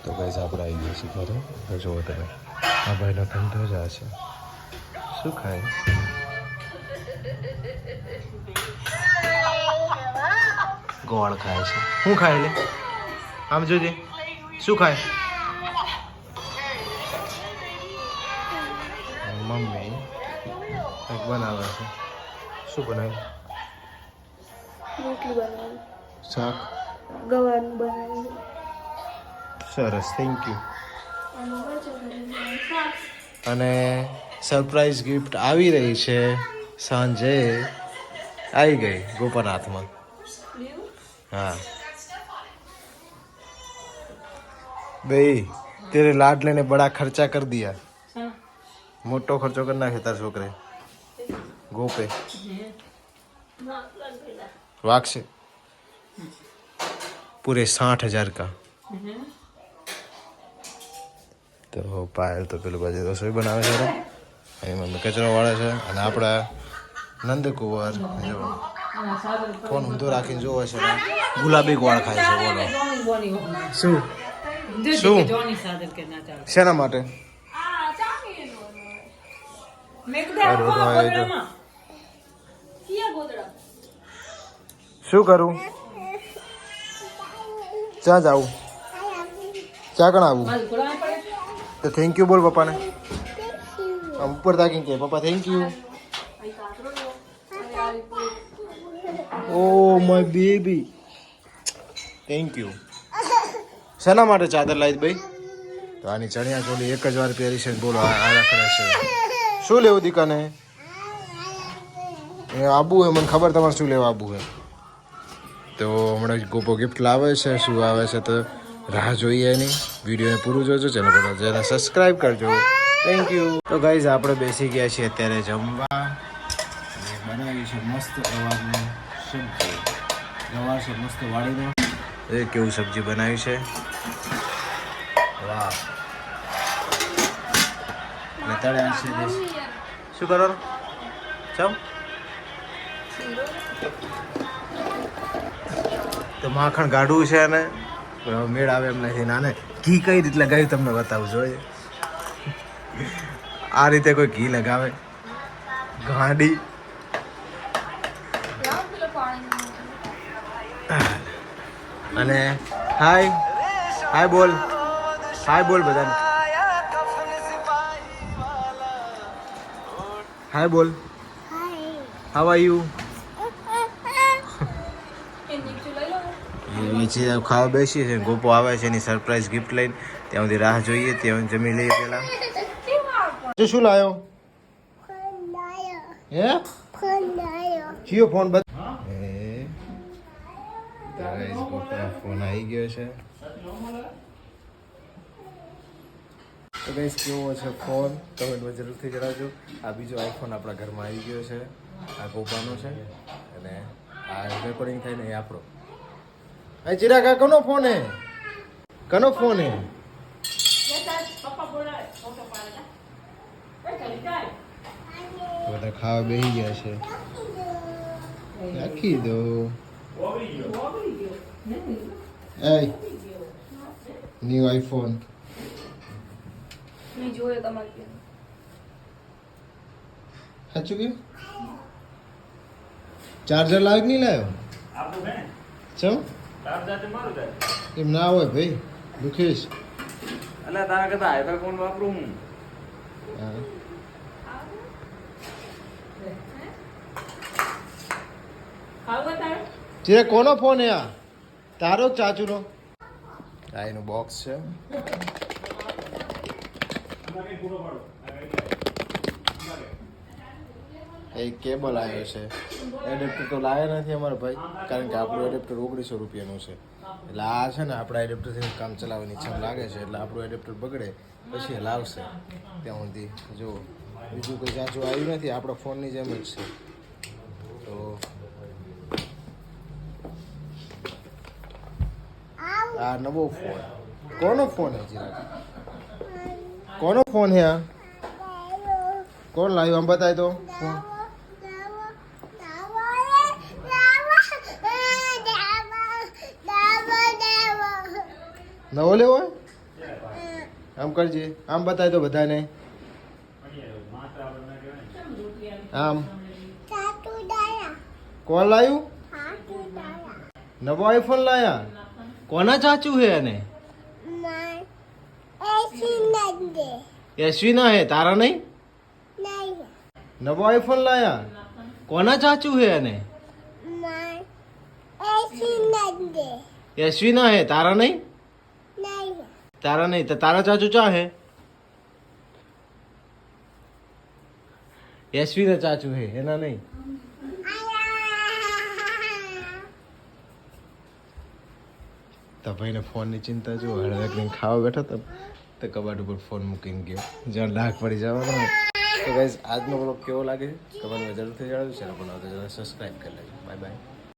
તો ગાઈસ આપણે આવી ગયા છીએ ઘરે. જુઓ તમે, આ ભાઈનો ધંધો જ આ છે. શું ખાય? ગોળ ખાય છે. શું ખાય લે? આમ જોજે. શું ખાય? મમ્મી કંઈક બનાવે છે. શું બનાવ્યું? રોટલી બનાવી, શાક. ગવાનું બનાવી, સરસ, થેન્ક યુ. અને સરપ્રાઈઝ ગિફ્ટ આવી રહી છે સાંજે. આવી ગઈ ગોપાનાથમાં. हाँ भाई तेरे लाडले ने बड़ा खर्चा कर दिया. मोटो खर्चो करना है तार छोकरे गोपे वाक से पूरे 60,000 का. તો પાયલ તો પેલું બાજુ રસોઈ બનાવે છે અહીં મમ્મી કચરો વાળે છે અને આપણા નંદકુંવર જો ફોન ઊંધો રાખીને જોવે છે ને ગુલાબી ગોળ ખાય છે. બોલો શું શું શેના માટે? શું કરું? ક્યાં જાવું? ક્યાં કણ આવું? તો થેન્ક યુ બોલ પપ્પાને. આમ ઉપર તાકીને કે પપ્પા thank you. Oh my baby thank you. શેના માટે ચાદર લાવી ભાઈ? તો આની ચણિયા ચોલી એક જ વાર પહેરી છે. બોલો આ રખડે છે. શું લેવું દીકાને? એ આબુ હે, મને ખબર તમારે શું લેવા આબુ હે. તો હમણાં ગોપો ગિફ્ટ લાવે છે. શું આવે છે તો રાહ જોઈએ એની. વિડીયોને પૂરું જોજો, ચેનલ પર જેને સબસ્ક્રાઈબ કરજો. Thank you. તો ગાઈઝ આપણે બેસી ગયા છીએ અત્યારે જમવા. બનાવી છે મસ્ત ગવારની સબ્જી. ગવાર છે મસ્ત વાળીનો. એ કેવું સબ્જી બનાવી છે, વાહ. અને તળ્યા છે દેશી. શું કરવાનું? ચાલ તો માખણ ગાઢું છે ને મેળ આવે એમ નથી. નાને ઘી કઈ રીતે લગાવ્યું તમને બતાવું જોઈએ. આ રીતે કોઈ ઘી લગાવે ગાડી. અને હાય હાય બોલ, હાય બોલ બધાને. હાય બોલ. How are you? નીચે ખાવા બેસી છે. ગોપો આવે છે એની સરપ્રાઈઝ ગિફ્ટ લઈને. ત્યાં સુધી રાહ જોઈએ, ત્યાં જમી લઈએ પેલા. શું લાયો? હે જીઓ ફોન બસ. ફોન આવી ગયો છે. તો ગાઈસ કેવો છે ફોન કમેન્ટમાં જરૂરથી જણાવજો. આ બીજો આઈફોન આપણા ઘરમાં આવી ગયો છે. આ ગોપાનો છે અને આ રેકોર્ડિંગ થાય ને એ આપણો. આ ચિરાગ આ કનો ફોન હે? કનો ફોન હે? બધા ખાવા બેસી ગયા છે. રાખી દો. Hey, new iPhone. મેં જોયો તમારી સાચું કે ચાર્જર લાવ્યો કે નહીં લાવ્યો? ચમ એમ ના હોય ભાઈ, દુખેશ. અલા તારા કરતા આઈફોન ફોન વાપરું હું. જે કોનો ફોન હે? આ તારો જ ચાચુનો? આ એનું બોક્સ છે. એક કેબલ આવ્યો છે. એડેપ્ટર તો લાવ્યા નથી અમારા ભાઈ, કારણ કે આપણું એડેપ્ટર 1900 રૂપિયાનું છે. એટલે આ છે ને આપણા એડેપ્ટરથી કામ ચલાવવાની ઈચ્છા લાગે છે. એટલે આપણું એડેપ્ટર બગડે પછી એ લાવશે. ત્યાં સુધી જો બીજું કોઈ ચાચું આવ્યું નથી. આપણા ફોનની જેમ જ છે. તો આ નવો ફોન. કોનો ફોન હે જીરા? કોનો ફોન હે આ? કોણ લાવ્યું આમ બતાય તો. નવો લેવો હોય આમ કરજે, આમ બતાય તો બધાને. આમ કોણ લાયું? નવો આઈફોન લાયા? કોના ચાચુ હે એને? એસવી ના હે, તારા નહીં? નવો આઈફોન લાયા? કોના ચાચુ હે એને? એસવી ના હે, તારા નહીં? તારા નહીં તો તારા ચાચુ ચા હે? એસવી ના ચાચુ હે, એના નહીં. તો ભાઈને ફોનની ચિંતા જો હળવે ખાવા બેઠો તો કબાટ ઉપર ફોન મૂકીને ગયો, જ્યાં ડાઘ પડી જવાનો હોય. તો ગાઈઝ આજનો બ્લોગ કેવો લાગે કમેન્ટમાં જરૂરથી જણાવજો. ચેનલ પર નવા તો સબસ્ક્રાઈબ કરી લેજો. Bye bye.